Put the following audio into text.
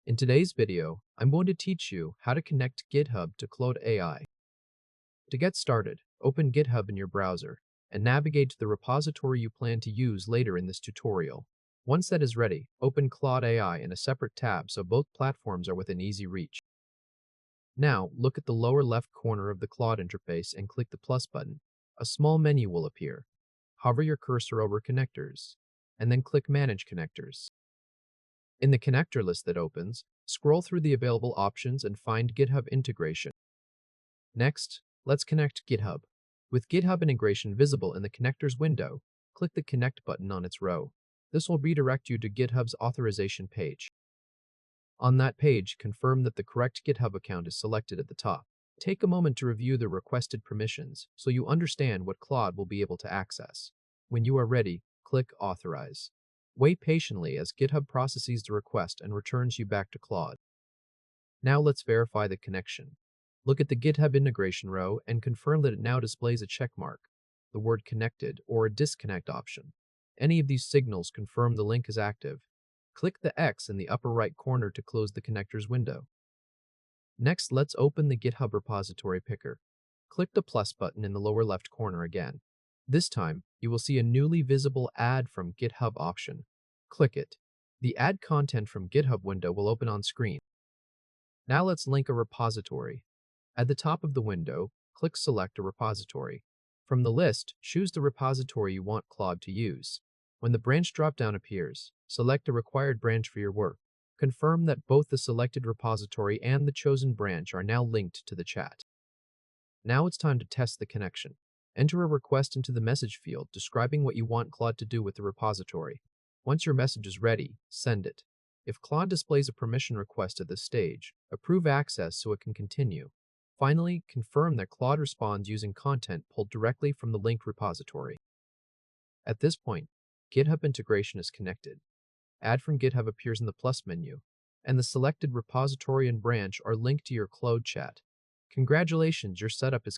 In today's video, I'm going to teach you how to connect GitHub to Claude AI. To get started, open GitHub in your browser and navigate to the repository you plan to use later in this tutorial. Once that is ready, open Claude AI in a separate tab so both platforms are within easy reach. Now, look at the lower left corner of the Claude interface and click the plus button. A small menu will appear. Hover your cursor over Connectors, and then click Manage Connectors. In the connector list that opens, scroll through the available options and find GitHub integration. Next, let's connect GitHub. With GitHub integration visible in the connectors window, click the Connect button on its row. This will redirect you to GitHub's authorization page. On that page, confirm that the correct GitHub account is selected at the top. Take a moment to review the requested permissions so you understand what Claude will be able to access. When you are ready, click Authorize. Wait patiently as GitHub processes the request and returns you back to Claude. Now let's verify the connection. Look at the GitHub integration row and confirm that it now displays a check mark, the word connected, or a disconnect option. Any of these signals confirm the link is active. Click the X in the upper right corner to close the connectors window. Next, let's open the GitHub repository picker. Click the plus button in the lower left corner again. This time, you will see a newly visible Add from GitHub option. Click it. The Add Content from GitHub window will open on screen. Now let's link a repository. At the top of the window, click Select a repository. From the list, choose the repository you want Claude to use. When the branch dropdown appears, select a required branch for your work. Confirm that both the selected repository and the chosen branch are now linked to the chat. Now it's time to test the connection. Enter a request into the message field describing what you want Claude to do with the repository. Once your message is ready, send it. If Claude displays a permission request at this stage, approve access so it can continue. Finally, confirm that Claude responds using content pulled directly from the linked repository. At this point, GitHub integration is connected. Add from GitHub appears in the plus menu, and the selected repository and branch are linked to your Claude chat. Congratulations, your setup is complete.